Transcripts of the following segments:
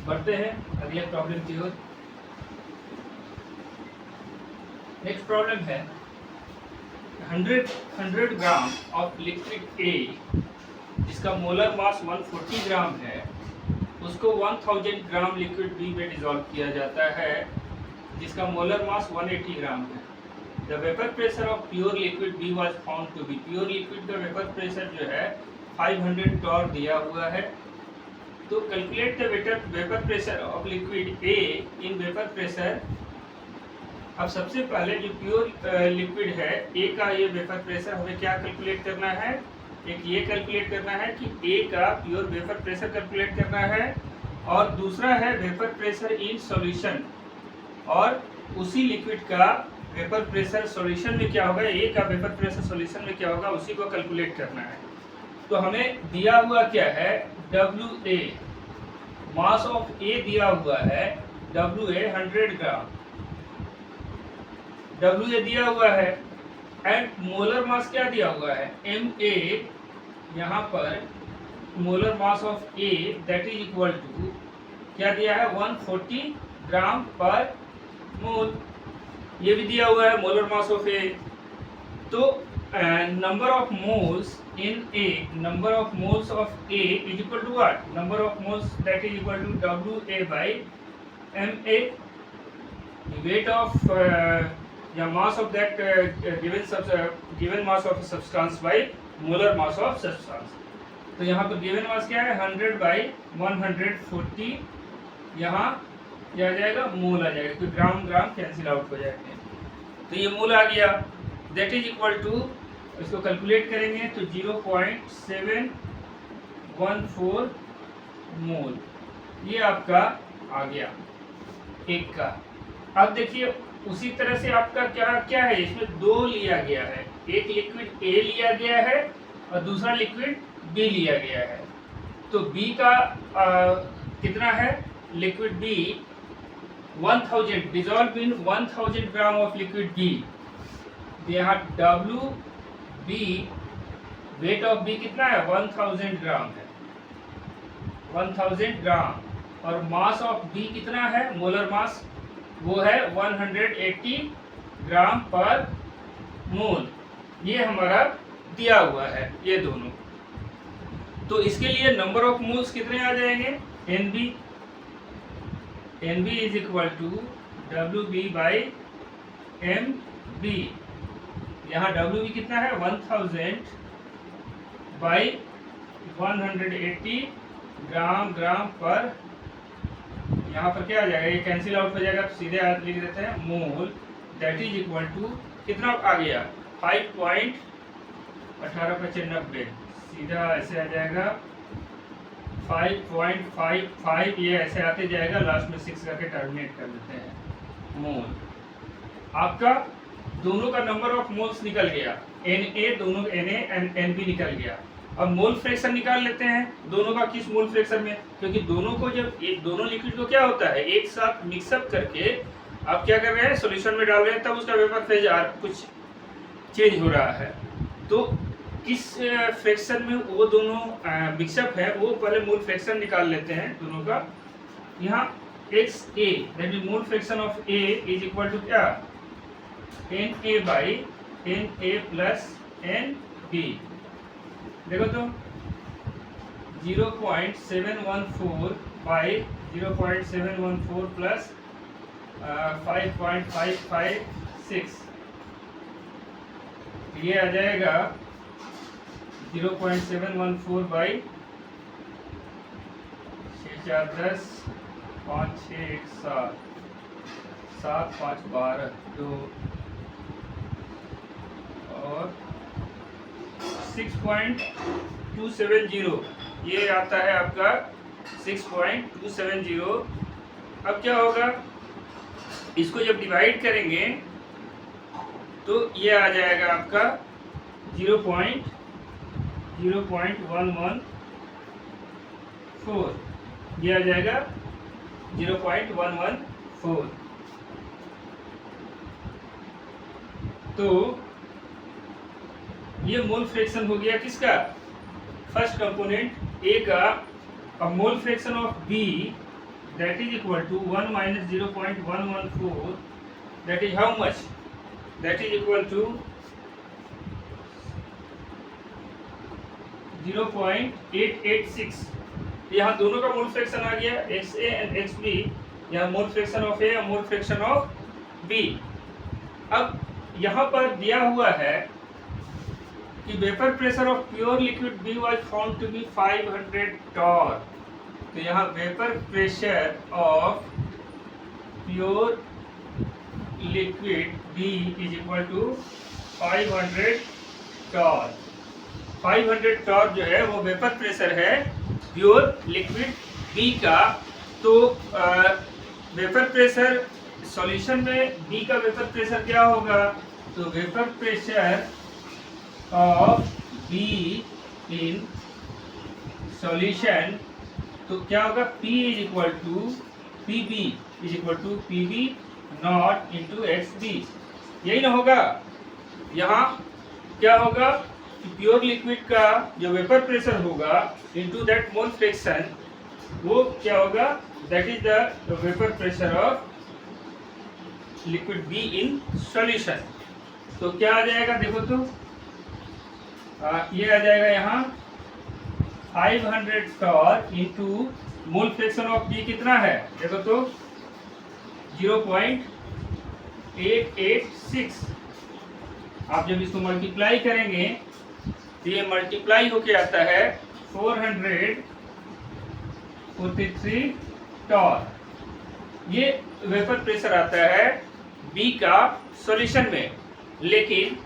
बढ़ते हैं अगले प्रॉब्लम की ओर। नेक्स्ट प्रॉब्लम है 100 ग्राम ऑफ लिक्विड ए जिसका मोलर मास 140 ग्राम है, उसको 1000 ग्राम लिक्विड बी में डिसॉल्व किया जाता है जिसका मोलर मास 180 ग्राम है। The vapour pressure of pure liquid B was found to be, pure liquid का वेपर प्रेशर जो है 500 टॉर दिया हुआ है। तो calculate the vapour pressure of liquid A in vapour pressure. अब सबसे पहले जो प्योर लिक्विड है ए का ये वेपर प्रेशर हमें क्या कैलकुलेट करना है, एक ये कैलकुलेट करना है कि ए का प्योर वेपर प्रेशर कैलकुलेट करना है, और दूसरा है वेपर प्रेशर इन सॉल्यूशन, और उसी लिक्विड का वेपर प्रेशर सॉल्यूशन में क्या होगा, ए का वेपर प्रेशर सॉल्यूशन में क्या होगा उसी को कैलकुलेट करना है। तो हमें दिया हुआ क्या है, डब्ल्यू ए, मास ऑफ ए दिया हुआ है W A 100 gram, W A दिया हुआ है, एंड मोलर मास क्या दिया हुआ है, एम ए। यहाँ पर molar mass of A that is equal to क्या दिया है, 140 ग्राम पर मोल, ये भी दिया हुआ है मोलर मास ऑफ ए। तो number of moles in A, number of moles of A is equal to what, number of moles that is equal to W A by M A, weight of या mass of that given mass of a substance by molar mass of substance। तो यहाँ पर given mass क्या है, 100 by 140, यहाँ क्या आ जाएगा, मोल आ जाएगा, तो ग्राम ग्राम कैंसिल आउट हो जाएंगे। तो ये मोल आ गया, दैट इज इक्वल टू, इसको कैलकुलेट करेंगे तो 0.714 मोल, ये आपका आ गया एक का। अब देखिए उसी तरह से आपका क्या क्या है, इसमें दो लिया गया है, एक लिक्विड ए लिया गया है और दूसरा लिक्विड बी लिया गया है। तो बी का कितना है, liquid B 1000 dissolve in 1000 gram of liquid B. यहाँ W B, weight of B कितना है, 1000 ग्राम है, 1000 ग्राम, और मास ऑफ बी कितना है, मोलर मास वो है 180 ग्राम पर मोल, ये हमारा दिया हुआ है ये दोनों। तो इसके लिए नंबर ऑफ मोल्स कितने आ जाएंगे, N B, N B is equal to W B by M B. यहाँ डब्ल्यू बी कितना है, 1000 बाई 180 ग्राम ग्राम पर, यहाँ पर क्या आ जाएगा, ये कैंसिल आउट हो जाएगा, तो सीधे हाथ लिख देते हैं मोल, दैट इज इक्वल टू कितना आ गया, 5.1895, सीधा ऐसे आ जाएगा 5.55, ये ऐसे आते जाएगा, लास्ट में 6 करके टर्मिनेट कर देते हैं, मोल। आपका दोनों का नंबर ऑफ मोल्स निकल गया, एन ए, दोनों N A and N B निकल गया। अब मोल फ्रैक्शन निकाल लेते हैं दोनों का, किस मोल फ्रैक्शन में, क्योंकि दोनों को जब एक दोनों लिक्विड को क्या होता है एक साथ मिक्सअप करके आप क्या कर रहे हैं, सॉल्यूशन में डाल रहे हैं, तब उसका वेपर फेज कुछ चेंज हो रहा है। तो किस फ्रैक्शन में वो दोनों मिक्सअप है, वो पहले मोल फ्रैक्शन निकाल लेते हैं दोनों का। यहाँ X A that is mole fraction of A is equal to क्या, N A by N A plus N B. देखो तो 0.714 बाई 0.714 प्लस 5.556, ये आ जाएगा 0.714 बाई 6 4 10 5 6 1 7 7 5 12 2 और 6.270, ये आता है आपका 6.270। अब क्या होगा, इसको जब डिवाइड करेंगे तो ये आ जाएगा आपका 0.1114, ये आ जाएगा 0.114। तो ये मोल फ्रैक्शन हो गया किसका, फर्स्ट कंपोनेंट ए का। अब mole fraction of B that is equal to 1 minus 0.114, that is how much? That is equal to 0.886। यहाँ दोनों का मोल फ्रैक्शन आ गया XA एंड XB, यहाँ मोल फ्रैक्शन ऑफ A और मोल फ्रैक्शन ऑफ B। अब यहाँ पर दिया हुआ है कि vapour pressure of pure liquid B was found to be 500 torr. तो यहाँ vapour pressure of pure liquid B is equal to 500 torr. 500 torr जो है वो वेपर प्रेशर है प्योर लिक्विड B का। तो वेपर प्रेशर सॉल्यूशन में B का वेपर प्रेशर क्या होगा? तो vapour pressure of B in solution तो क्या होगा? P is equal to PB naught into XB। यही ना होगा? यहाँ क्या होगा कि प्योर लिक्विड का जो वेपर प्रेशर होगा इंटू दैट मोल फ्रैक्शन, वो क्या होगा? That is the vapour pressure of liquid B in solution. तो क्या आ जाएगा देखो तो, ये आ जाएगा यहाँ 500 torr into mole fraction of B कितना है देखो तो 0.886। आप जब इसको मल्टीप्लाई करेंगे तो ये मल्टीप्लाई होके आता है 443 टॉर। ये वेपर प्रेशर आता है B का सॉल्यूशन में, लेकिन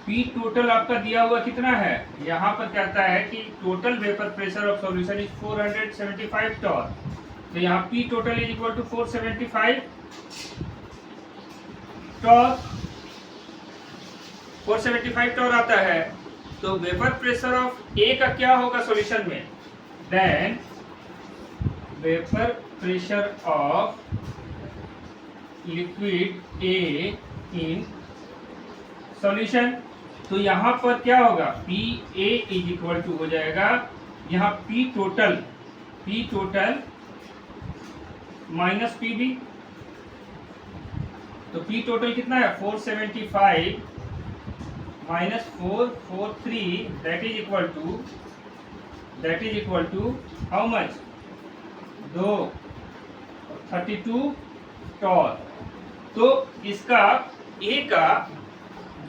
P टोटल आपका दिया हुआ कितना है? यहाँ पर कहता है कि total vapour pressure of solution is 475 torr. तो यहाँ P total is equal to 475 torr, 475 torr आता है। तो वेपर प्रेशर ऑफ A का क्या होगा सॉल्यूशन में? Then vapour pressure of liquid A in solution. तो यहाँ पर क्या होगा? PA इज इक्वल टू हो जाएगा यहाँ P टोटल माइनस PB। तो P टोटल कितना है? 475 minus 443, that is equal to how much? 32 torr. तो इसका A का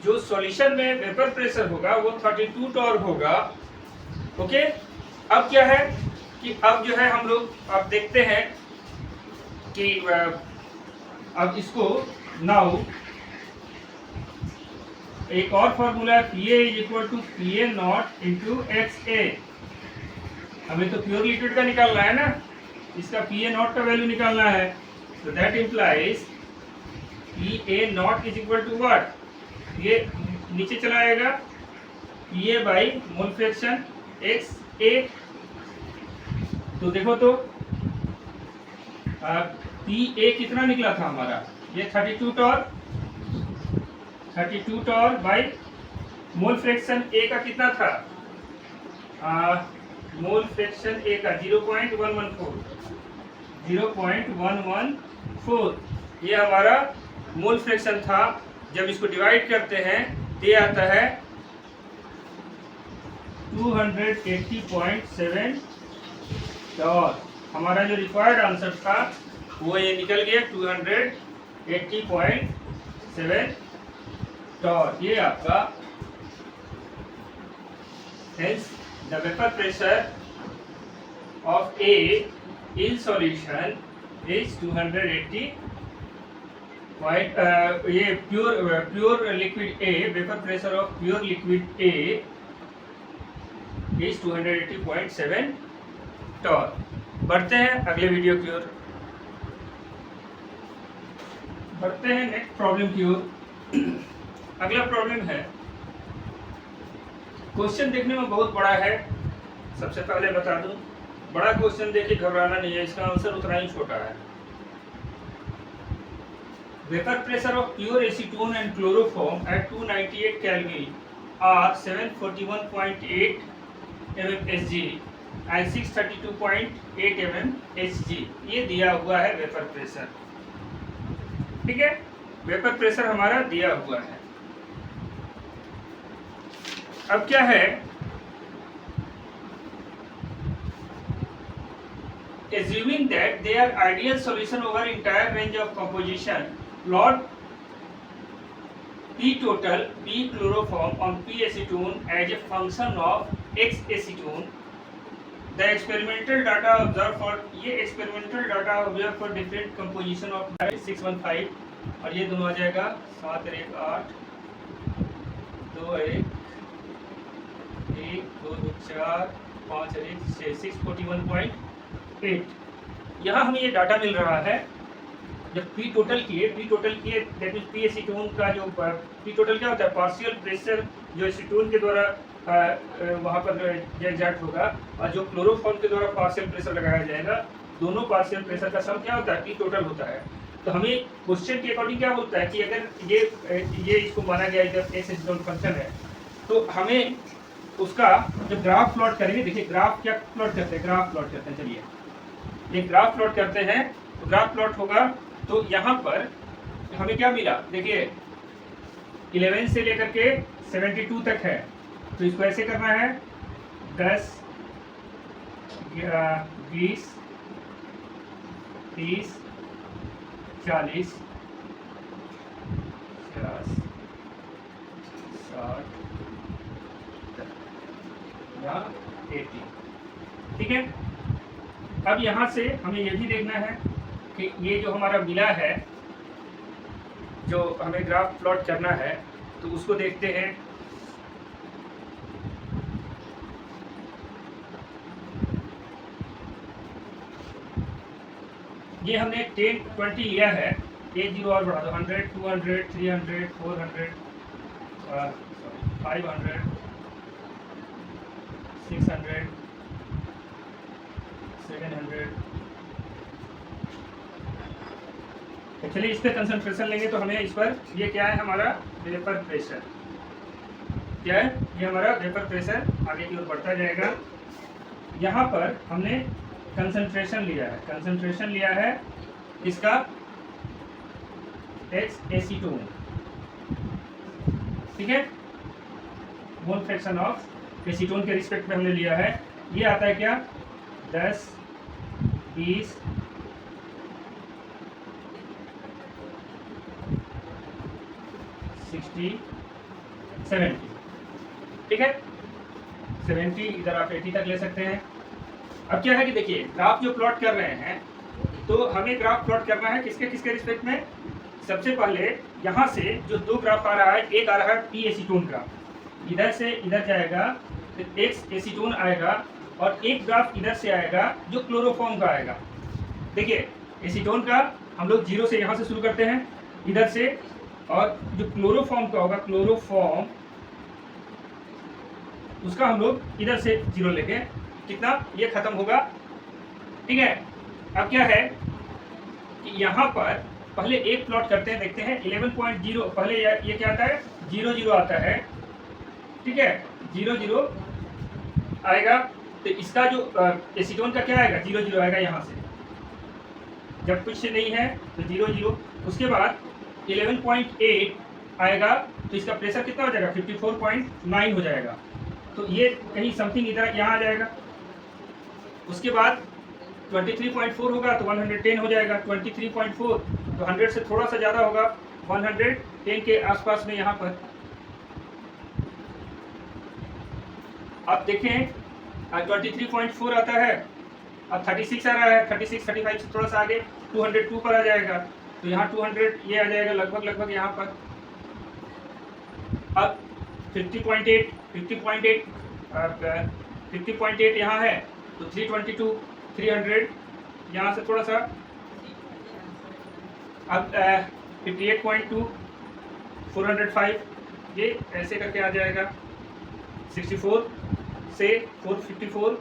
जो सॉल्यूशन में वेपर प्रेशर होगा वो 32 टॉर होगा। ओके, अब क्या है कि अब जो है हम लोग अब देखते हैं कि अब इसको नाउ एक और फॉर्मूला है PA is equal to PA naught into XA। हमें तो प्योर लिक्विड का निकालना है ना, इसका PA नॉट का वैल्यू निकालना है। तो that implies PA naught is equal to what? ये नीचे चला आएगा PA by mole fraction XA। तो देखो तो PA कितना निकला था हमारा? ये 32 torr by mole fraction A का कितना था? मोल फ्रैक्शन A का 0.114 ये हमारा मोल फ्रैक्शन था। जब इसको डिवाइड करते हैं तो ये आता है 280.7 टॉर। हमारा जो रिक्वायर्ड आंसर था वो ये निकल गया 280.7 टॉर। ये आपका hence the vapour pressure of A in solution is 280 ये pure liquid A, vapour pressure of pure liquid A is 280.7 torr. बढ़ते हैं अगले वीडियो की ओर, बढ़ते हैं नेक्स्ट प्रॉब्लम की ओर। अगला प्रॉब्लम है, क्वेश्चन देखने में बहुत बड़ा है। सबसे पहले बता दूं, बड़ा क्वेश्चन देख के घबराना नहीं है, इसका आंसर उतना ही छोटा है। Vapor pressure of pure acetone and chloroform at 298 Kelvin are 741.8 mmSg and 632.8 mmHg, ये दिया हुआ है वेपर प्रेशर। ठीक है, वेपर प्रेशर हमारा दिया हुआ है। अब क्या है, assuming that their ideal solution over entire range of composition, plot P total P chloroform on P acetone as a function of X acetone. The experimental data observed for, ये experimental data observed for different composition of 615, और ये दोनों आ जाएगा 7 और 1 8 2 और 1 2 2 4 5 और 1 6 641.8। यहाँ हमें ये डाटा मिल रहा है। जब पी टोटल किए दैट मीन्स पी एसीटोन का जो पी टोटल क्या होता है, पार्शियल प्रेशर जो एसीटोन के द्वारा वहाँ पर एग्जैक्ट होगा, और जो क्लोरोफॉर्म के द्वारा पार्शियल प्रेशर लगाया जाएगा, दोनों पार्शियल प्रेशर का सम क्या होता है, पी टोटल होता है। तो हमें क्वेश्चन के अकॉर्डिंग क्या होता है कि अगर ये इसको माना गया जब एक्स एसीटोन फंक्शन है, तो हमें उसका जब ग्राफ प्लॉट करेंगे, देखिए ग्राफ क्या प्लॉट करते हैं, ग्राफ प्लॉट करते हैं। चलिए ये ग्राफ प्लॉट करते हैं, तो ग्राफ प्लॉट होगा, तो यहाँ पर हमें क्या मिला, देखिए 11 से लेकर के 72 तक है, तो इसको ऐसे करना है 10 20 30 40 50 60 80। ठीक है, अब यहाँ से हमें ये भी देखना है कि ये जो हमारा मिला है, जो हमें ग्राफ प्लॉट करना है, तो उसको देखते हैं। ये हमने 10 20 लिया है, 1 0 और बढ़ा दो, 100 200 300 400 500 600 700। चलिए इस पे कंसंट्रेशन लेंगे, तो हमें इस पर, ये क्या है हमारा वेपर प्रेशर, क्या है ये हमारा वेपर प्रेशर आगे की ओर बढ़ता जाएगा। यहाँ पर हमने कंसंट्रेशन लिया है इसका एक्स एसीटोन। ठीक है, मोल फ्रैक्शन ऑफ एसीटोन के रिस्पेक्ट में हमने लिया है। ये आता है क्या 10 20 60 70। ठीक है, 70, इधर आप 80 तक ले सकते हैं। अब क्या है कि देखिए ग्राफ जो प्लॉट कर रहे हैं, तो हमें ग्राफ प्लॉट करना है किसके किसके रिस्पेक्ट में। सबसे पहले यहाँ से जो दो ग्राफ आ रहा है, एक आ रहा है पी एसीटोन का, इधर से इधर जाएगा तो एक्स एसीटोन आएगा, और एक ग्राफ इधर से आएगा जो क्लोरोफॉर्म का आएगा। देखिए एसीटोन का हम लोग 0 से यहाँ से शुरू करते हैं इधर से, और जो क्लोरोफॉर्म का होगा, क्लोरोफॉर्म उसका हम लोग इधर से 0 लेके कितना ये खत्म होगा। ठीक है, अब क्या है कि यहाँ पर पहले एक प्लॉट करते हैं, देखते हैं 11.0, पहले ये क्या आता है 0 0 आता है। ठीक है, 0 0 आएगा, तो इसका जो एसीटोन का क्या आएगा 0 0 आएगा यहाँ से, जब कुछ नहीं है तो 0 0। उसके बाद 11.8 आएगा, तो इसका प्रेशर कितना हो जाएगा 54.9 हो जाएगा, तो ये कहीं समथिंग इधर यहाँ आ जाएगा। उसके बाद 23.4 होगा तो 110 हो जाएगा, 23.4 तो 100 से थोड़ा सा ज़्यादा होगा, 110 के आसपास में यहाँ पर। आप देखें 23.4 आता है, अब 36 आ रहा है, 36 35 से थोड़ा सा आगे 202 पर आ जाएगा, तो यहाँ 200 ये आ जाएगा लगभग यहाँ पर। अब 50.8 यहाँ है, तो 322 300 यहाँ से थोड़ा सा, अब 58.2 405 ये ऐसे करके आ जाएगा, 64 से 454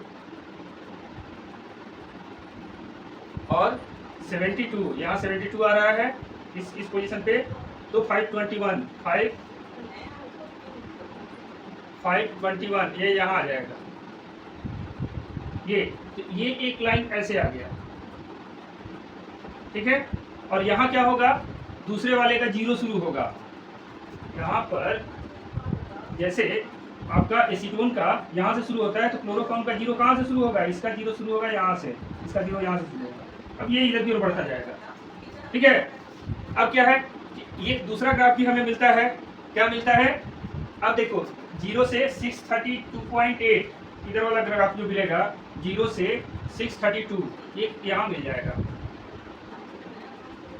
और 72, यहाँ 72 आ रहा है इस पोजीशन पे, तो 521 ये यहाँ आ जाएगा, तो ये एक लाइन ऐसे आ गया, ठीक है। और यहाँ क्या होगा, दूसरे वाले का 0 शुरू होगा। यहाँ पर जैसे आपका एसीटोन का यहाँ से शुरू होता है, तो क्लोरोफॉर्म का 0 कहाँ से शुरू होगा, इसका 0 शुरू होगा यहाँ से, इसका 0 यहाँ से शुरू होगा। अब ये इधर की ओर बढ़ता जाएगा, ठीक है। अब क्या है, ये दूसरा ग्राफ भी हमें मिलता है, क्या मिलता है, अब देखो 0 से 632.8 इधर वाला ग्राफ जो मिलेगा, 0 से 632 एक यहाँ मिल जाएगा,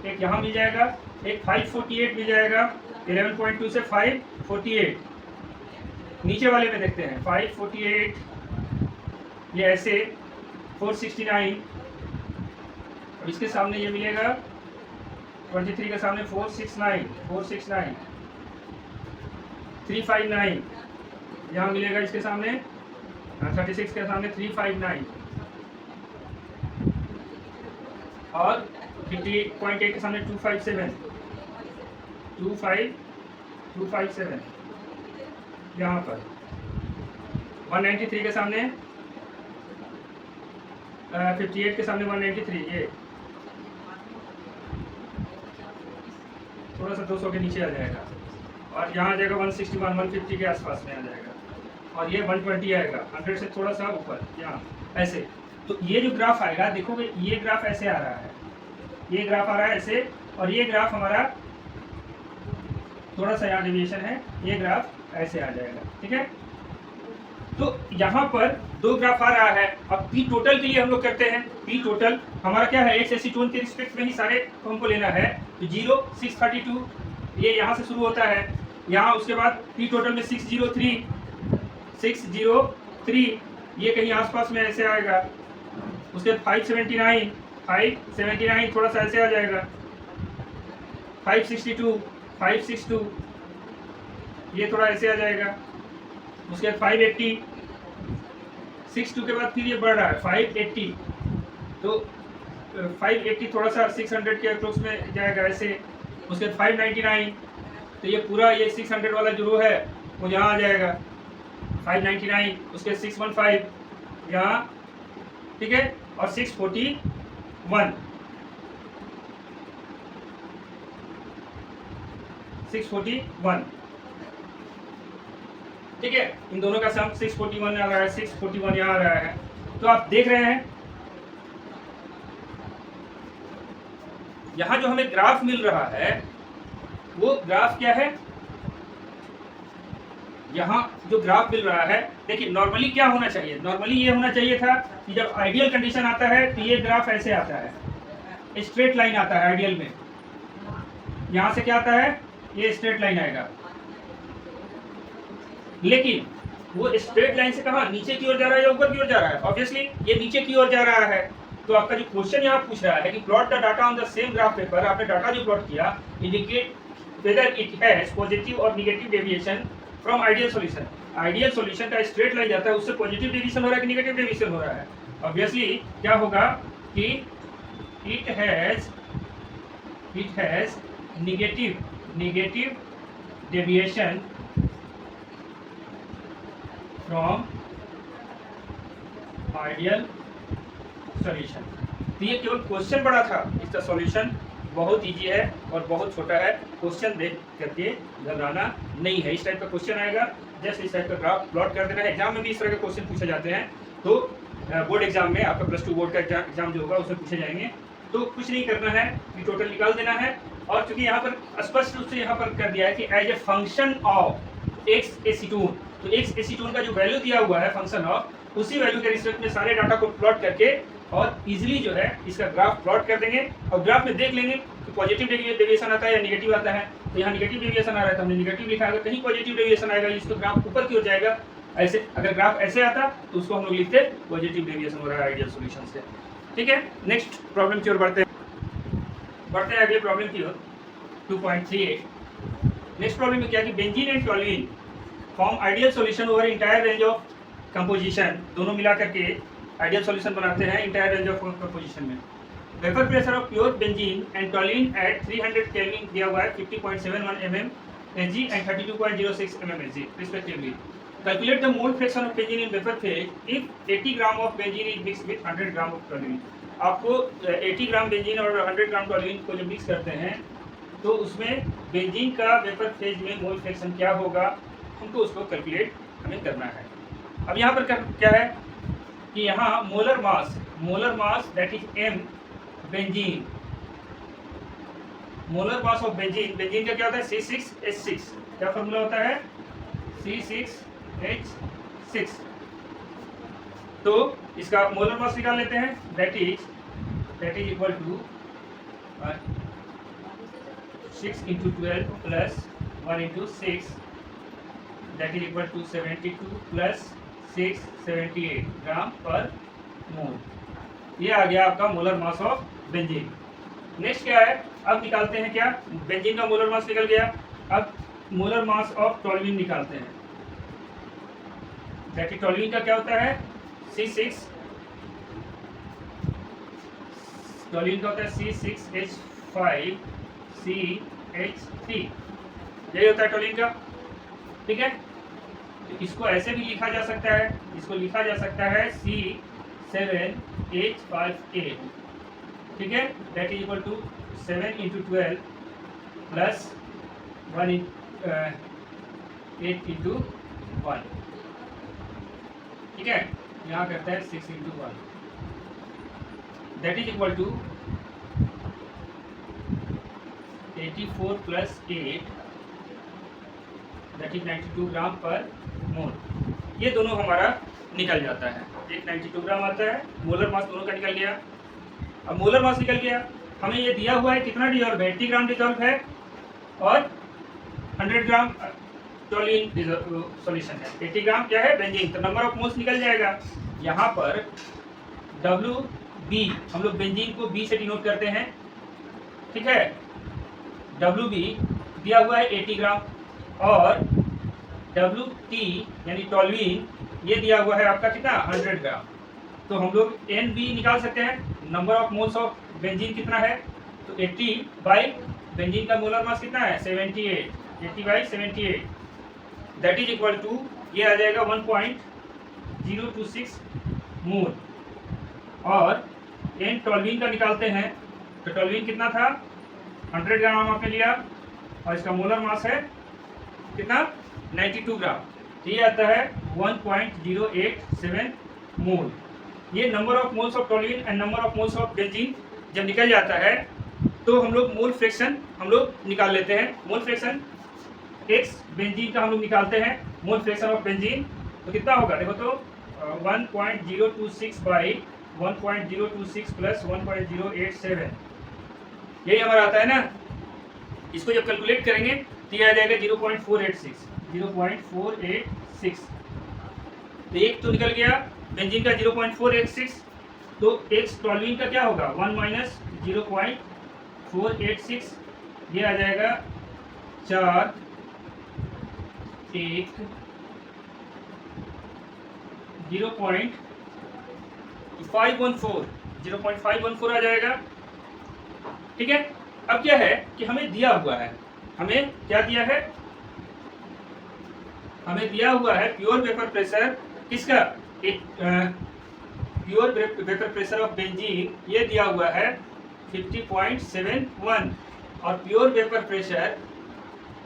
एक यहाँ मिल जाएगा, एक 548 मिल जाएगा, 11.2 से 548। नीचे वाले में देखते हैं 548, ये ऐसे 469, और इसके सामने ये मिलेगा 23 के सामने 469, 359 यहाँ मिलेगा, इसके सामने 36 के सामने 359, और 58.8 के सामने 257 यहाँ पर 193 के सामने 58 के सामने 193, ये थोड़ा सा 200 के नीचे आ जाएगा, और यहाँ आ जाएगा 161 150 के आसपास में आ जाएगा, और ये 120 आएगा, 100 से थोड़ा सा ऊपर यहाँ ऐसे। तो ये जो ग्राफ आएगा, देखोगे ये ग्राफ ऐसे आ रहा है, ये ग्राफ आ रहा है ऐसे, और ये ग्राफ हमारा थोड़ा सा यहाँ डेविएशन है, ये ग्राफ ऐसे आ जाएगा, ठीक है। तो यहाँ पर दो ग्राफ आ रहा है। अब पी टोटल के लिए हम लोग करते हैं, पी टोटल हमारा क्या है, एक्स एसीटोन के रिस्पेक्ट में ही सारे हमको लेना है। तो 0 632 ये यहाँ से शुरू होता है, यहाँ उसके बाद पी टोटल में 603 ये कहीं आसपास में ऐसे आएगा, उसके बाद 579 थोड़ा सा ऐसे आ जाएगा, 562 ये थोड़ा ऐसे आ जाएगा, उसके बाद 580 62 के बाद फिर ये बढ़ रहा है 580, तो 580 थोड़ा सा 600 के अप्रोक्स में जाएगा ऐसे, उसके बाद 599, तो ये पूरा ये 600 वाला जो रो है वो यहाँ आ जाएगा 599, उसके 615 यहाँ, ठीक है, और 641 ठीक है, इन दोनों का सम 641 आ रहा है, 641 यहाँ आ रहा है। तो आप देख रहे हैं यहाँ जो हमें ग्राफ मिल रहा है वो ग्राफ क्या है, यहाँ जो ग्राफ मिल रहा है, देखिए नॉर्मली क्या होना चाहिए, नॉर्मली ये होना चाहिए था कि जब आइडियल कंडीशन आता है तो ये ग्राफ ऐसे आता है, स्ट्रेट लाइन आता है आइडियल में, यहाँ से क्या आता है, ये स्ट्रेट लाइन आएगा, लेकिन वो स्ट्रेट लाइन से कहाँ नीचे की ओर जा रहा है या ऊपर की ओर जा रहा है, ऑब्वियसली ये नीचे की ओर जा रहा है। तो आपका जो क्वेश्चन यहाँ पूछ रहा है कि plot the data on the same graph paper, आपने डाटा जो प्लॉट किया indicate whether it has positive और negative deviation from ideal solution. Ideal solution का स्ट्रेट लाइन जाता है, उससे पॉजिटिव डेविएशन हो रहा है कि नेगेटिव डेविएशन हो रहा है। ऑब्वियसली क्या होगा कि it has negative deviation from ideal solution. तो ये केवल क्वेश्चन बड़ा था, इसका सॉल्यूशन बहुत इजी है और बहुत छोटा है, क्वेश्चन देख करके घबराना नहीं है। इस टाइप का क्वेश्चन आएगा, जस्ट इस टाइप का ग्राफ प्लॉट कर देना है। एग्जाम में भी इस तरह के क्वेश्चन पूछे जाते हैं, तो बोर्ड एग्जाम में आपका +2 बोर्ड का एग्जाम जो होगा उसमें पूछे जाएंगे। तो कुछ नहीं करना है, ये टोटल निकाल देना है, और चूंकि यहाँ पर स्पष्ट रूप से यहाँ पर कर दिया है कि as a function of X acetone, तो एक्स एसीटोन का जो वैल्यू दिया हुआ है फंक्शन ऑफ, उसी वैल्यू के रिस्पेक्ट में सारे डाटा को प्लॉट करके और इजीली जो है इसका ग्राफ प्लॉट कर देंगे, और ग्राफ में देख लेंगे कि पॉजिटिव डेविएशन आता है या नेगेटिव आता है। तो यहाँ नेगेटिव डेविएशन आ रहा है तो हमने नेगेटिव लिखा, अगर कहीं पॉजिटिव डेविएशन आएगा इसको ग्राफ ऊपर की ओर जाएगा। ऐसे अगर ग्राफ ऐसे आता तो उसको हम लोग लिखते पॉजिटिव डेविएशन हो रहा है आइडियल सॉल्यूशन से। ठीक है, नेक्स्ट प्रॉब्लम की ओर बढ़ते हैं अगले प्रॉब्लम की ओर 2.38। नेक्स्ट प्रॉब्लम में क्या कि benzene and toluene form ideal solution over entire range of composition, दोनों मिला करके आइडियल सॉल्यूशन बनाते हैं इंटायर रेंज ऑफ कंपोजिशन में। Vapour pressure of pure benzene and toluene at 300 kelvin दिया हुआ है 50.71 mm Hg and 32.06 mm Hg respectively. Calculate the mole fraction of benzene in vapor phase if 80 gram of benzene is mixed with 100 gram of toluene। आपको 80 gram benzene और 100 ग्राम toluene को जब mix करते हैं तो उसमें बेंजीन का वेपर फेज में मोल फ्रैक्शन क्या होगा, हमको उसको कैलकुलेट हमें करना है। अब यहाँ पर क्या है कि यहाँ molar mass that is m benzene, molar mass of benzene का क्या होता है C6H6, क्या फॉर्मूला होता है C6H6। तो इसका मोलर मास निकाल लेते हैं, that is equal to 6 × 12 plus 1 × 6, that is equal to 72 plus 6 78 gram per mole. ये आ गया आपका molar mass of benzene. Next क्या है, अब निकालते हैं क्या, बेंजीन का मोलर मास निकल गया, अब मोलर मास ऑफ टोल्यूइन निकालते हैं। दैट इज टोल्यूइन का क्या होता है C6, टोल्यूइन का होता है C6H5CH3, यही होता है टोल्यूइन का। ठीक है, तो इसको ऐसे भी लिखा जा सकता है, इसको लिखा जा सकता है C7H5A। ठीक है, that is equal to 7 × 12 plus 8 × 1। ठीक है, यहाँ करता है 6 × 1, that is equal to 84 plus 8, that is 92 gram per mole. ये दोनों हमारा निकल जाता है, एक 92 ग्राम आता है, मोलर मास दोनों का निकल गया। अब मोलर मास निकल गया, हमें ये दिया हुआ है कितना डिजॉल्व है, 80 ग्राम डिजॉल्व है और 100 ग्राम टोल्यूइन सॉल्यूशन है। 80 ग्राम क्या है बेंजीन, तो नंबर ऑफ मोल्स निकल जाएगा। यहाँ पर WB, हम लोग बेंजीन को B से डिनोट करते हैं। ठीक है, WB दिया हुआ है 80 ग्राम और WT यानी टोल्यूइन ये दिया हुआ है आपका कितना 100 ग्राम। तो हम लोग NB निकाल सकते हैं, number of moles of benzene कितना है, तो 80 बाई बेंजीन का मोलर मास कितना है 78, 80/78, दैट इज इक्वल टू ये आ जाएगा 1.026 मोल। और N टोल्यूइन का निकालते हैं, तो टोल्यूइन कितना था 100 ग्राम आपने लिया और इसका मोलर मास है कितना 92 ग्राम, तो ये आता है 1.087 मोल। ये number of moles of toluene and number of moles of benzene जब निकल जाता है तो हम लोग मोल फ्रैक्शन हम लोग निकाल लेते हैं। मोल फ्रैक्शन X बेंजीन का हम लोग निकालते हैं, मोल फ्रैक्शन ऑफ बेंजीन तो कितना होगा देखो तो 1.026 बाई 1.026 प्लस 1.087, यही हमारा आता है ना। इसको जब कैलकुलेट करेंगे तो ये आ जाएगा 0.486। तो एक तो निकल गया बेंजीन का 0.486, तो X टोल्यूइन का क्या होगा 1 माइनस 0.486, ये आ जाएगा 4 1 0.514 आ जाएगा। ठीक है, अब क्या है कि हमें दिया हुआ है, हमें क्या दिया है, हमें दिया हुआ है प्योर वेपर प्रेशर किसका, एक pure vapour pressure of benzene ये दिया हुआ है 50.71 और pure vapour pressure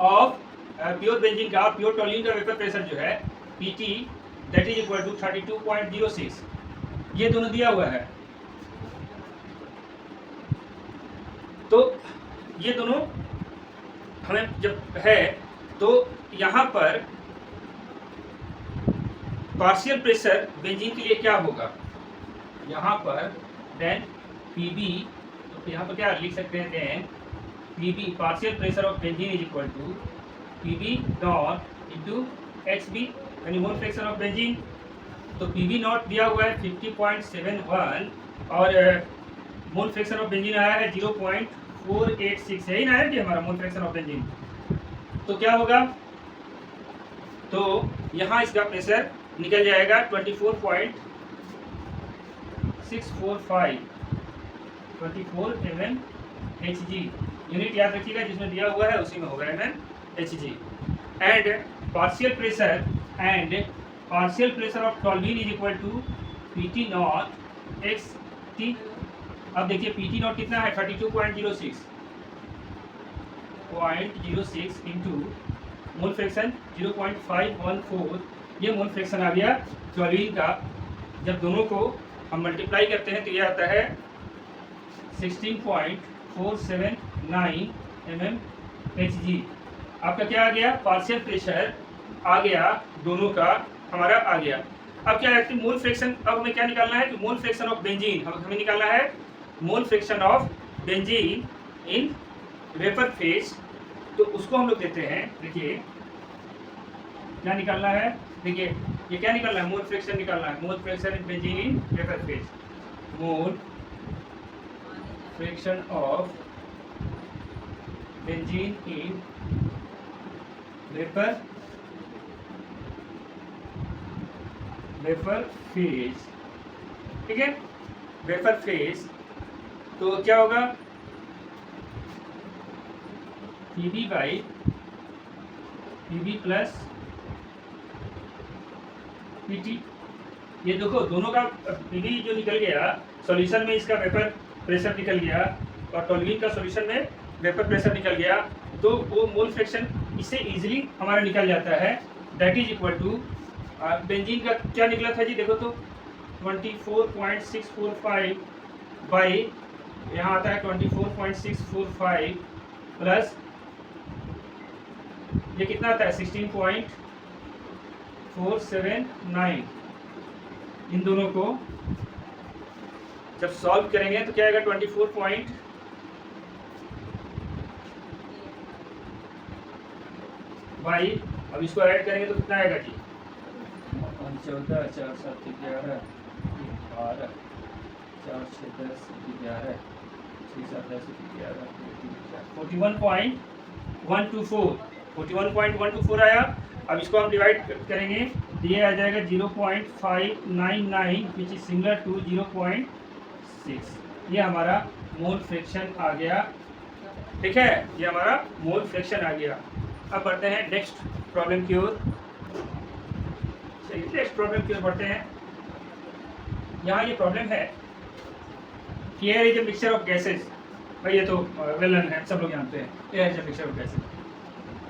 of pure benzene का और प्योर टोल्यूइन का वेपर प्रेशर जो है PT that is equal to 32.06, ये दोनों दिया हुआ है। तो ये दोनों हमें जब है तो यहाँ पर पार्शियल प्रेशर बेंजीन के लिए क्या होगा, यहाँ पर देन PB, तो यहाँ पर क्या लिख सकते हैं then PB partial pressure of benzene is equal to PB naught into HB यानी मोल फ्रैक्शन ऑफ बेंजीन। तो PB नॉट दिया हुआ है 50.71 और मोल फ्रैक्शन ऑफ बेंजीन आया है 0.486, यही ना है कि हमारा मोल फ्रैक्शन ऑफ बेंजीन। तो क्या होगा, तो यहाँ इसका प्रेशर निकल जाएगा 24.645 mmHg, यूनिट याद रखिएगा जिसमें दिया हुआ है उसी में होगा mmHg। And partial pressure and partial pressure of toluene is equal to PT naught X T. अब देखिए PT नॉट कितना है 32.06 इंटू मोल फ्रैक्शन 0.514, ये मोल फ्रैक्शन आ गया टॉल्यूइन का। जब दोनों को हम मल्टीप्लाई करते हैं तो ये आता है 16.479 mmHg। आपका क्या आ गया, पार्शियल प्रेशर आ गया दोनों का हमारा आ गया। अब क्या है कि मोल फ्रैक्शन, अब हमें क्या निकालना है कि मोल फ्रैक्शन ऑफ बेंजीन, हमें निकालना है मोल fraction of benzene in vapour phase. तो उसको हम लोग देते हैं, देखिए क्या निकालना है, देखिए ये क्या निकालना है, मोल फ्रैक्शन निकालना है, mole fraction in benzene in vapour phase, mole fraction of benzene in vapour phase, ठीक है, वेपर फेज। तो क्या होगा Pb प्लस Pt। ये देखो दोनों का Pb जो निकल गया सॉल्यूशन में, इसका वेपर प्रेशर निकल गया और टॉल्यूइन का सॉल्यूशन में वेपर प्रेशर निकल गया, तो वो मोल फ्रैक्शन इससे इजीली हमारा निकल जाता है। That is equal to benzene का क्या निकला था जी, देखो तो 24.645 बाई यहाँ आता है 24.645 प्लस ये कितना आता है 16.479। इन दोनों को जब सॉल्व करेंगे तो क्या आएगा 24 बाई, अब इसको ऐड करेंगे तो कितना आएगा जी 14, 4, 7, 11, 12, 4, 6, 10, 11, 6, 7, 10, 11, 41.124 आया। अब इसको हम डिवाइड करेंगे, ये आ जाएगा 0.599 विच इज सिमिलर टू 0.6। ये हमारा मोल फ्रैक्शन आ गया, ठीक है, ये हमारा मोल फ्रैक्शन आ गया। अब बढ़ते हैं नेक्स्ट प्रॉब्लम की ओर। नेक्स्ट प्रॉब्लम की ओर बढ़ते हैं। यहाँ ये प्रॉब्लम है कि air is a mixture of gases. भाई ये तो वेल नोन है, सब लोग जानते हैं air is a mixture of gases.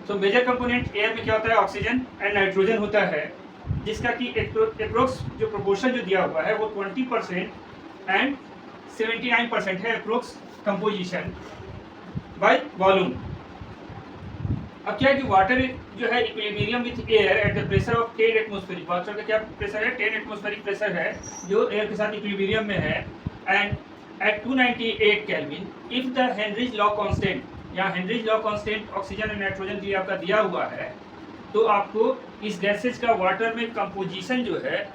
तो मेजर कंपोनेंट एयर में क्या होता है, ऑक्सीजन एंड नाइट्रोजन होता है, जिसका कि अप्रोक्स जो प्रोपोर्शन जो दिया हुआ है वो 20% एंड 79% है अप्रोक्स कंपोजिशन बाय वॉल्यूम। अब क्या है कि वाटर जो है equilibrium with air at the pressure of 10 atmospheric, water का क्या प्रेशर है 10 एटमॉस्फेरिक प्रेशर है जो एयर के साथ इक्विलिब्रियम में है, and at 298 kelvin if the Henry's law constant, यहाँ हेनरीज लॉ कांस्टेंट ऑक्सीजन और नाइट्रोजन के लिए आपका दिया हुआ है, तो आपको इस गैसेज का वाटर में कंपोजिशन जो है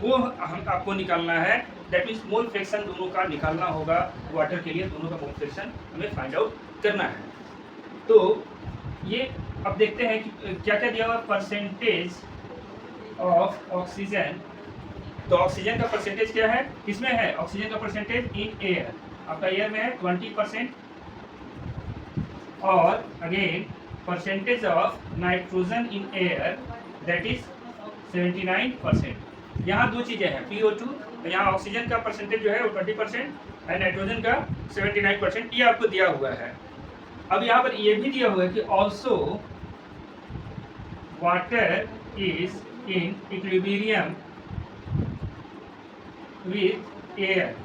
वो हम आपको निकालना है। दैट मीन्स मोल फ्रैक्शन दोनों का निकालना होगा वाटर के लिए, दोनों का मोल फ्रैक्शन हमें फाइंड आउट करना है। तो ये अब देखते हैं कि क्या क्या दिया हुआ, परसेंटेज ऑफ ऑक्सीजन। तो ऑक्सीजन का परसेंटेज क्या है, किसमें है, ऑक्सीजन का परसेंटेज इन एयर, आपका एयर में है 20%, और again percentage of nitrogen in air that is 79%। यहाँ दो चीज़ें हैं, PO2, यहाँ ऑक्सीजन का परसेंटेज जो है वो 20% और नाइट्रोजन का 79%, ये आपको दिया हुआ है। अब यहाँ पर ये भी दिया हुआ है कि also water is in equilibrium with air.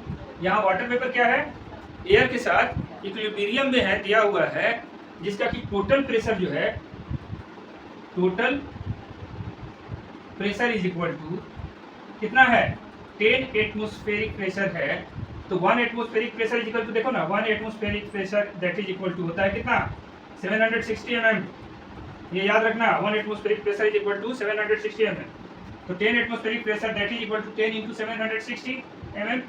यहाँ वाटर वेपर क्या है, एयर के साथ इक्विलिब्रियम में है, दिया हुआ है, जिसका कि टोटल प्रेशर जो है, total pressure is equal to कितना है 10 एटमॉस्फेरिक प्रेशर है। तो 1 atmospheric pressure is equal to, देखो ना 1 atmospheric pressure that is equal to होता है कितना 760 mm। ये याद रखना 1 atmospheric pressure is equal to 760 mm। तो 10 atmospheric pressure that is equal to 10 into 760 mm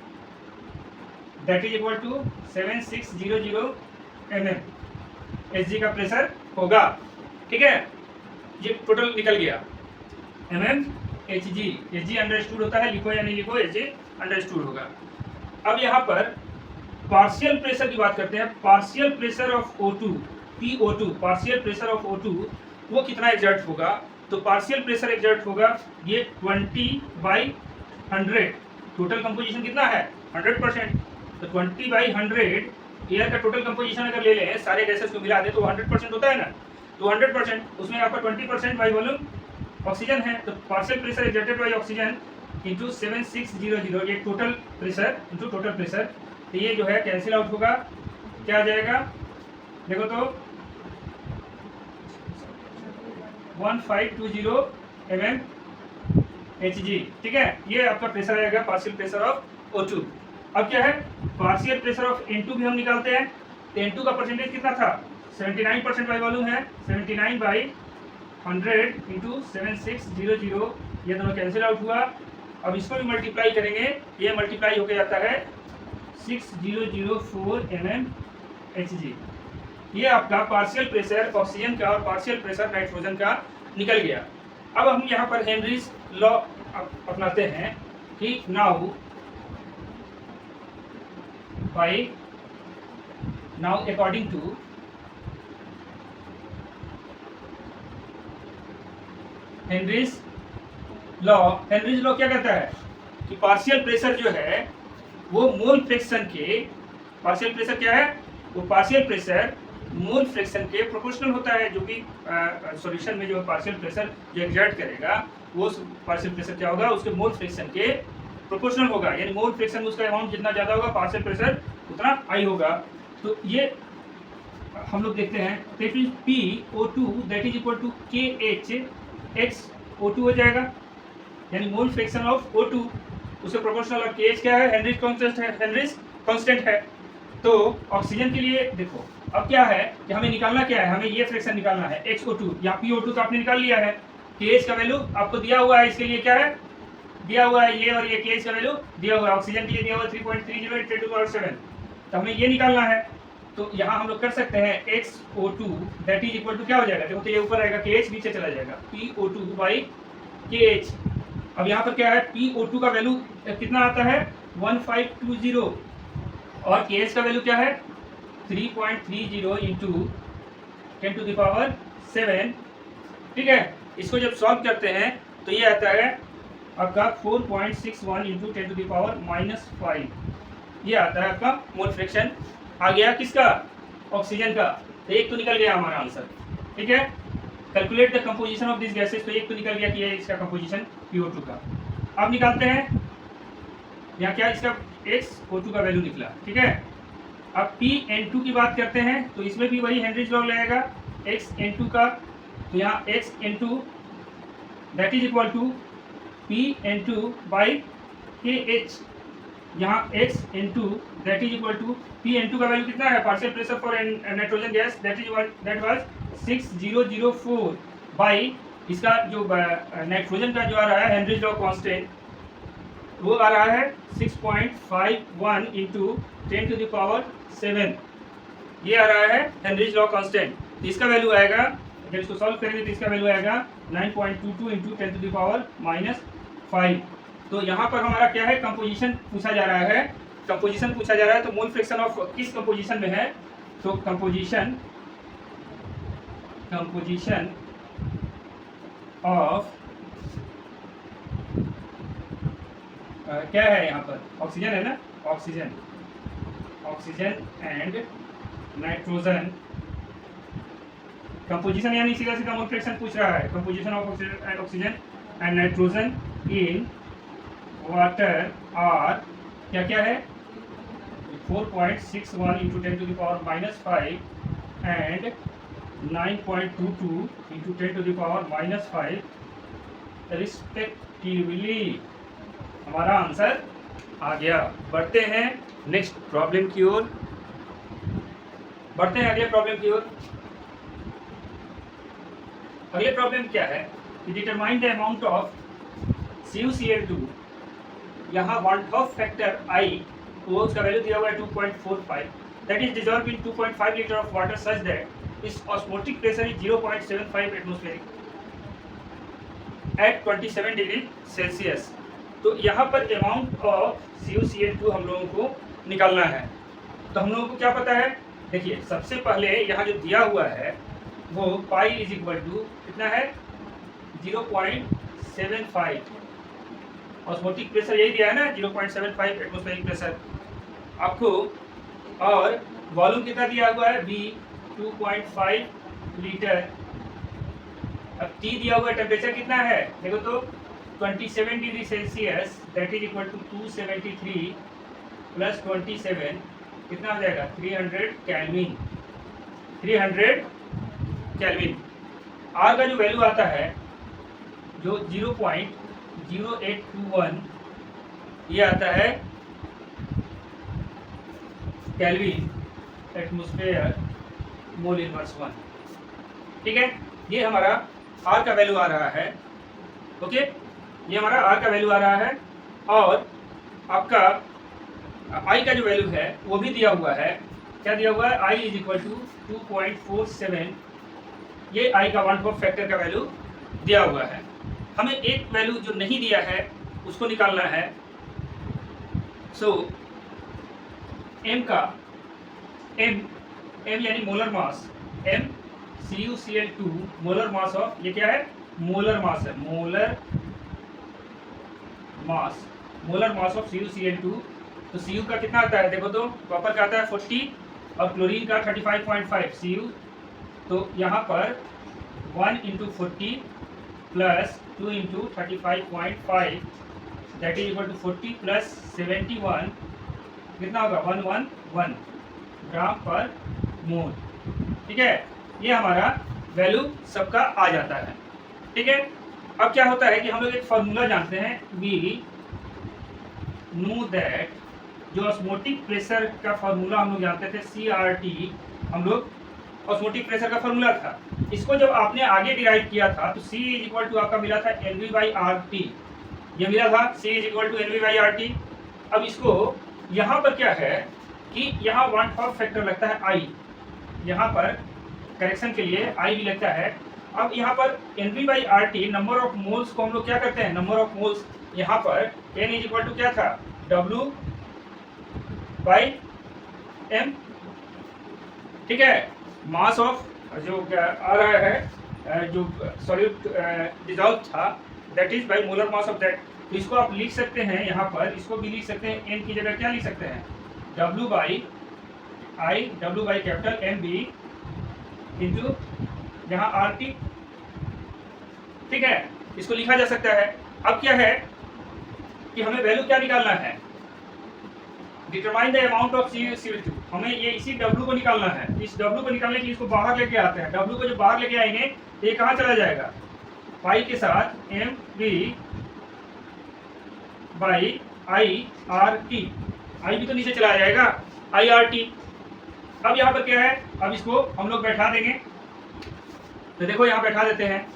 that is equal to 7600 mm Hg का प्रेशर होगा, ठीक है, ये टोटल निकल गया mm Hg। Hg अंडरस्टूड होता है, लिखो या नहीं लिखो, Hg अंडरस्टूड होगा। अब यहाँ पर पार्शियल प्रेशर की बात करते हैं। Partial pressure of O2 PO2, partial pressure of O2 वो कितना एग्जर्ट होगा, तो पार्शियल प्रेशर एक्सर्ट होगा ये 20/100। टोटल कंपोजिशन कितना है 100%। तो 20/100 एयर का टोटल कंपोजिशन अगर ले लें, सारे गैसेस को मिला दें तो 100% होता है ना। तो 100% उसमें आपका 20% बाई वॉल्यूम ऑक्सीजन है। तो partial pressure exerted by oxygen into 7600, ये total pressure into total pressure. तो ये जो है कैंसिल आउट होगा, क्या आ जाएगा देखो तो 1520 mmHg। ठीक है, ये आपका प्रेशर आएगा पार्शियल प्रेशर ऑफ O2। अब क्या है पार्शियल प्रेशर ऑफ N2 भी हम निकालते हैं। तो N2 का परसेंटेज कितना था 79% बाई वॉल्यूम है, 79/100 इंटू 7600, ये दोनों कैंसिल आउट हुआ। अब इसको भी मल्टीप्लाई करेंगे, ये मल्टीप्लाई होकर जाता है 6004 mmHg। ये आपका पार्शियल प्रेशर ऑक्सीजन का और पार्शियल प्रेशर नाइट्रोजन का निकल गया। अब हम यहाँ पर हेनरीज लॉ अपनाते हैं कि now according to Henry's law क्या कहता है कि पार्शियल प्रेशर जो है वो मोल फ्रैक्शन के, पार्शियल प्रेशर क्या है वो पार्शियल प्रेशर मोल फ्रैक्शन के प्रोपोर्शनल होता है। जो कि सॉल्यूशन में जो पार्शियल प्रेशर जो एक्सर्ट करेगा वो पार्शियल प्रेशर क्या होगा उसके मोल फ्रैक्शन के प्रोपोर्शनल होगा। यानी मोल फ्रैक्शन उसका अमाउंट जितना ज़्यादा होगा पार्शियल प्रेशर उतना हाई होगा। तो ये हम लोग देखते हैं, तो it is PO2 that is equal to KHX O2 हो जाएगा, यानी मोल फ्रैक्शन ऑफ O2 उसके प्रोपोर्शनल। और KH क्या है हेनरीज कांस्टेंट है। तो ऑक्सीजन के लिए देखो अब क्या है कि हमें निकालना क्या है, हमें ये फ्रैक्शन निकालना है XO2 या PO2 तो आपने निकाल लिया है। KH का वैल्यू आपको दिया हुआ है, इसके लिए क्या है दिया हुआ है ये, और ये KH का वैल्यू दिया हुआ है। ऑक्सीजन के लिए दिया हुआ 3.30 × 10⁻⁷। तो हमें ये निकालना है। तो यहाँ हम लोग कर सकते हैं XO2 that is equal to क्या हो जाएगा देखो, तो ये ऊपर आएगा KH नीचे चला जाएगा PO2/KH। अब यहाँ पर क्या है PO2 का वैल्यू कितना आता है 1520 और KH का वैल्यू क्या है 3.30 इंटू 10⁻⁷। ठीक है, इसको जब सॉल्व करते हैं तो ये आता है आपका 4.61 इंटू 10⁻⁻5। ये आता है आपका मोल फ्रैक्शन। आ गया किसका ऑक्सीजन का। तो एक तो निकल गया हमारा आंसर। ठीक है, calculate the composition of this gases. तो एक तो निकल गया कि ये इसका कंपोजिशन PO2 का। अब निकालते हैं यहाँ क्या इसका XO2 का वैल्यू निकला। ठीक है, अब PN2 की बात करते हैं तो इसमें भी वही हेनरीज लॉ लगेगा XN2 का। तो यहाँ XN2 that is equal to PN2/KH। यहाँ XN2 that is equal to PN2 का वैल्यू कितना है partial pressure for nitrogen gas that was 6004 by इसका जो नाइट्रोजन का जो आ रहा है हेनरीज लॉ कांस्टेंट वो आ रहा है 6.51 इंटू 10⁻⁷। ये आ रहा है हेनरीज लॉ कांस्टेंट। इसका वैल्यू आएगा अगर इसको सॉल्व करेंगे तो इसका वैल्यू आएगा 9.22 इंटू 10⁻⁵। तो यहाँ पर हमारा क्या है कंपोजिशन पूछा जा रहा है, कंपोजिशन पूछा जा रहा है। तो मोल फ्रैक्शन ऑफ किस कंपोजिशन में है, तो कंपोजिशन ऑफ क्या है यहाँ पर ऑक्सीजन है ना, ऑक्सीजन एंड नाइट्रोजन कंपोजिशन, यानी सीधा सीधा मोल फ्रैक्शन पूछ रहा है। Composition of oxygen and nitrogen in water are क्या क्या है 4.61 इंटू 10⁻⁻5 एंड 9.22 इंटू 10⁻⁻5 रिस्पेक्टिवली। हमारा आंसर आ गया। बढ़ते हैं नेक्स्ट प्रॉब्लम की ओर, बढ़ते हैं अगले प्रॉब्लम की ओर। अगले प्रॉब्लम क्या है कि determine the amount of CuCl2। यहाँ वॉल्ट ऑफ फैक्टर I वो उसका वैल्यू दिया हुआ है 2.45 that is dissolve in 2.5 litre of water such that इस osmotic pressure is 0.75 atmospheric at 27 degree Celsius. तो यहाँ पर अमाउंट ऑफ CuCl2 हम लोगों को निकालना है। तो हम लोगों को क्या पता है, देखिए सबसे पहले यहाँ जो दिया हुआ है वो पाई इज इक्वल टू कितना है 0.75, ऑस्मोटिक प्रेशर यही दिया है ना 0.75 एटमॉस्फेरिक प्रेशर आपको, और वॉल्यूम कितना दिया हुआ है V 2.5 लीटर। अब T दिया हुआ टेम्परेचर कितना है देखो तो 27 degree Celsius, that is equal to 273 plus 27 कितना हो जाएगा 300 केल्विन। 300 केल्विन। R का जो वैल्यू आता है जो 0.0821 ये आता है केल्विन एटमॉस्फेयर मोल इनवर्स 1। ठीक है, ये हमारा R का वैल्यू आ रहा है। ओके, ये हमारा R का वैल्यू आ रहा है, और आपका I का जो वैल्यू है वो भी दिया हुआ है। क्या दिया हुआ है? I इज इक्वल टू 2.47, ये I का 1/4 फैक्टर का वैल्यू दिया हुआ है। हमें एक वैल्यू जो नहीं दिया है उसको निकालना है। सो M का M यानी molar mass, M CuCl2 molar mass of, ये क्या है? मोलर मास है, मोलर मास ऑफ CuCl2। तो Cu का कितना आता है देखो तो, कॉपर का आता है 40 और क्लोरीन का 35.5 Cu। तो यहाँ पर 1 × 40 plus 2 × 35.5 that is equal to 40 plus 71 कितना होगा 111 ग्राम पर मोल। ठीक है, ये हमारा वैल्यू सबका आ जाता है। ठीक है, अब क्या होता है कि हम लोग एक फॉर्मूला जानते हैं, वी नो दैट, जो ऑस्मोटिक प्रेशर का फॉर्मूला हम लोग जानते थे CRT, हम लोग ऑस्मोटिक प्रेशर का फॉर्मूला था। इसको जब आपने आगे डिराइव किया था तो C इज इक्वल टू आपका मिला था NV/RT, ये मिला था C is equal to NV/RT। अब इसको यहाँ पर क्या है कि यहाँ 1/4 फैक्टर लगता है I, यहाँ पर करेक्शन के लिए I भी लगता है। अब यहाँ पर NV/RT नंबर ऑफ मोल्स को हम लोग क्या करते हैं, नंबर ऑफ मोल्स, यहाँ पर N इज इक्वल टू क्या था W/M। ठीक है, मास ऑफ जो आ रहा है जो सॉल्यूट डिजॉल्व था that is by molar mass of that. तो इसको आप लिख सकते हैं, यहाँ पर इसको भी लिख सकते हैं, N की जगह क्या लिख सकते हैं W/I, W/MB इंटू यहाँ RT। ठीक है, इसको लिखा जा सकता है। अब क्या है कि हमें वैल्यू क्या निकालना है, determine the amount of CuCl2, हमें ये इसी W को निकालना है। इस W को निकालने के लिए इसको बाहर लेके आते हैं। W को जब बाहर लेके आएंगे तो ये कहाँ चला जाएगा, पाई के साथ MV/IRT, I भी तो नीचे चला जाएगा IRT। अब यहाँ पर क्या है, अब इसको हम लोग बैठा देंगे। तो देखो यहाँ बैठा देते हैं,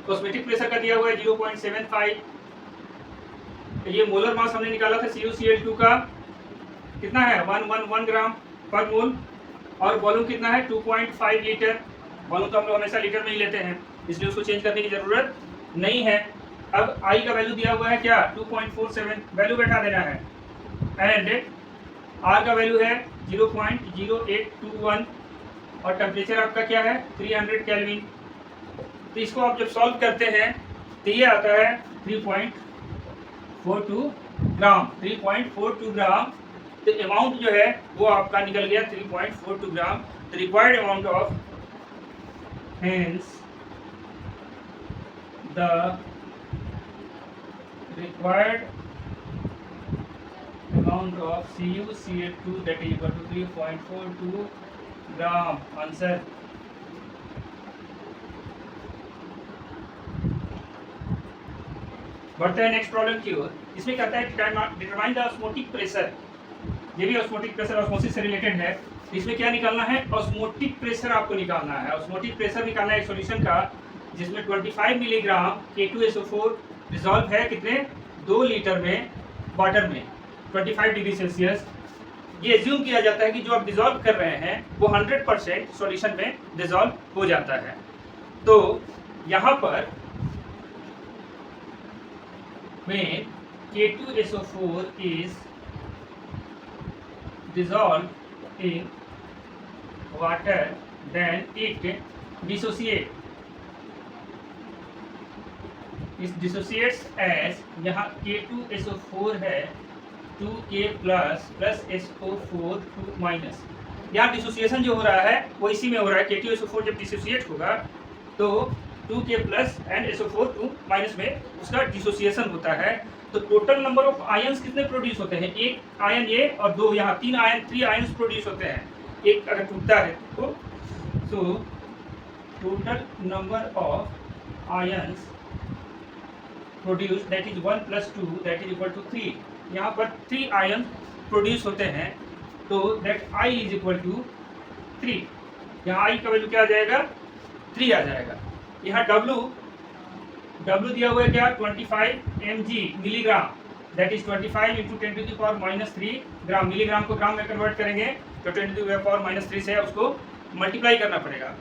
ऑस्मोटिक प्रेशर का दिया हुआ है 0.75, ये मोलर मास हमने निकाला था CuCl2 का कितना है 111 ग्राम पर मोल, और वॉल्यूम कितना है 2.5 लीटर। वॉल्यूम तो हम लोग हमेशा लीटर में ही लेते हैं, इसलिए उसको चेंज करने की जरूरत नहीं है। अब I का वैल्यू दिया हुआ है क्या 2.47, वैल्यू बैठा देना है, एंड R का वैल्यू है 0.0821 और टेम्परेचर आपका क्या है 300 केल्विन। तो इसको आप जब सॉल्व करते हैं तो ये आता है 3.42 ग्राम, 3.42 ग्राम। तो अमाउंट जो है वो आपका निकल गया 3.42 gram. The required amount of, hence the required amount of CuCl2 that is equal to 3.42 gram. Answer बढ़ते हैं नेक्स्ट प्रॉब्लम की ओर। इसमें कहता है डिटरमाइन द ऑस्मोटिक प्रेशर, ये भी ऑस्मोटिक प्रेशर ऑस्मोसिस से रिलेटेड है। इसमें क्या निकालना है, ऑस्मोटिक प्रेशर आपको निकालना है। ऑस्मोटिक प्रेशर निकालना है एक सॉल्यूशन का जिसमें 25 मिलीग्राम K2SO4 डिजॉल्व है कितने 2 लीटर में वाटर में 25 डिग्री सेल्सियस। ये एज्यूम किया जाता है कि जो आप डिजॉल्व कर रहे हैं वो 100% सॉल्यूशन में डिजॉल्व हो जाता है। तो यहाँ पर when K2SO4 is dissolved in water then it dissociate, इस डिसोसिएट्स एज, यहाँ K2SO4 है 2K प्लस SO4 2 माइनस। यहाँ डिसोसिएशन जो हो रहा है वो इसी में हो रहा है। K2SO4 जब डिसोसिएट होगा तो 2K plus and SO4 2 minus में उसका डिसोसिएशन होता है। तो टोटल नंबर ऑफ आयंस कितने प्रोड्यूस होते हैं? एक आयन ये और दो यहाँ, तीन आयंस प्रोड्यूस होते हैं एक अगर टूटता है तो। So total number of ions produce that is 1 + 2 that is equal to 3। यहाँ पर 3 आयन प्रोड्यूस होते हैं तो that I is equal to 3। यहाँ I का वैल्यू क्या आ जाएगा? 3 आ जाएगा। यहाँ W दिया हुआ है क्या? 25 mg milligram, that is 25 × 10⁻³ gram. Milligram को ग्राम में कन्वर्ट करेंगे तो 10⁻³ से उसको मल्टीप्लाई करना पड़ेगा।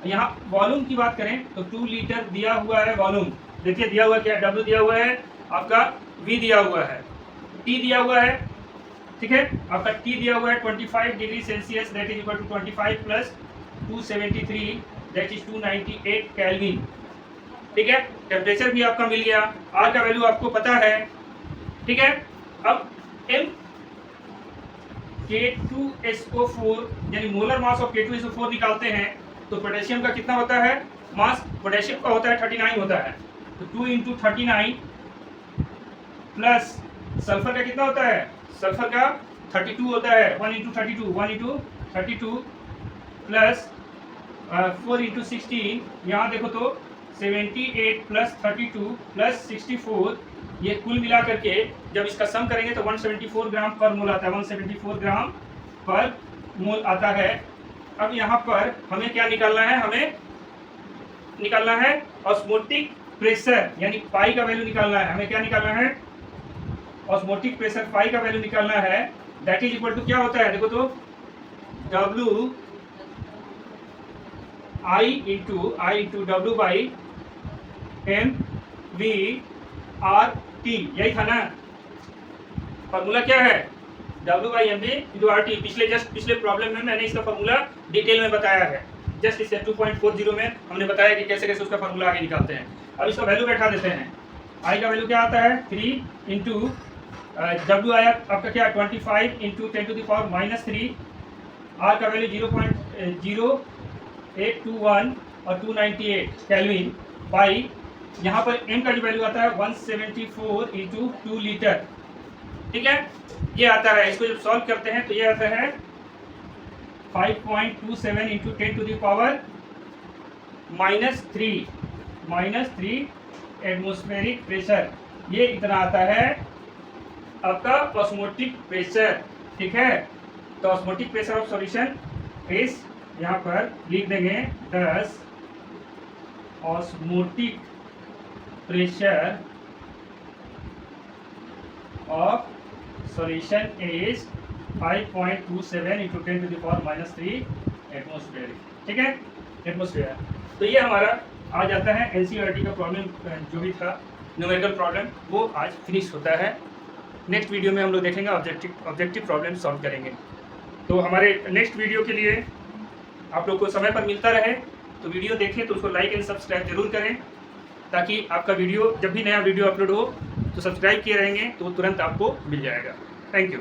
यहाँ वॉल्यूम की बात करें तो 2 लीटर दिया हुआ है वॉल्यूम। देखिए दिया हुआ क्या है? W दिया हुआ है, आपका V दिया हुआ है, T दिया हुआ है, ठीक है, आपका T दिया हुआ है 25 degree Celsius that is equal to 25 plus 273 that is 298 kelvin, ठीक है। टेम्परेचर भी आपका मिल गया, R का वैल्यू आपको पता है, ठीक है। अब M K2SO4 यानी मोलर मास ऑफ K2SO4 निकालते हैं तो पोटेशियम का कितना होता है? मास पोटेशियम का होता है 39 होता है, तो 2 × 39 प्लस सल्फर का कितना होता है? सल्फर का 32 होता है, 1 × 32 प्लस 4 × 16, यहाँ देखो तो 78 प्लस 32 प्लस 64, ये कुल मिला करके जब इसका सम करेंगे तो 174 ग्राम पर मोल आता है, 174 ग्राम पर मोल आता है। अब यहाँ पर हमें क्या निकालना है? हमें निकालना है ऑस्मोटिक प्रेशर यानी पाई का वैल्यू निकालना है। हमें क्या निकालना है? ऑस्मोटिक प्रेशर पाई का वैल्यू निकालना है, दैट इज इक्वल टू क्या होता है? देखो तो W I × W by MV/RT, यही था ना फॉर्मूला? क्या है? W/MV/RT। पिछले प्रॉब्लम में मैंने इसका फॉर्मूला डिटेल में बताया है, जस्ट इसे 2.40 में हमने बताया कि कैसे कैसे उसका फॉर्मूला आगे निकालते हैं। अब इसका वैल्यू बैठा देते हैं। I का वैल्यू क्या आता है? 3 × W आया आपका क्या? 25 × 10⁻³ R का वैल्यू 0.0821 और 298 केल्विन बाई, यहाँ पर M का जो वैल्यू आता है 174 × 2 लीटर, ठीक है, ये आता है। इसको जब सॉल्व करते हैं तो ये आता है 5.27 × 10⁻³ एटमॉस्फेरिक प्रेशर, ये इतना आता है आपका ऑस्मोटिक प्रेशर, ठीक है। तो ऑस्मोटिक प्रेशर ऑफ सॉल्यूशन इस यहाँ पर लिख देंगे 10 osmotic pressure of solution is 5.27 × 10⁻³ atmosphere, ठीक है, एटमॉस्फेयर। तो ये हमारा आज आता है एनसीईआरटी का प्रॉब्लम, जो भी था न्यूमेरिकल प्रॉब्लम, वो आज फिनिश होता है। नेक्स्ट वीडियो में हम लोग देखेंगे ऑब्जेक्टिव प्रॉब्लम सॉल्व करेंगे। तो हमारे नेक्स्ट वीडियो के लिए आप लोग को समय पर मिलता रहे, तो वीडियो देखें तो उसको लाइक एंड सब्सक्राइब जरूर करें, ताकि आपका वीडियो जब भी नया वीडियो अपलोड हो तो सब्सक्राइब किए रहेंगे तो तुरंत आपको मिल जाएगा। Thank you.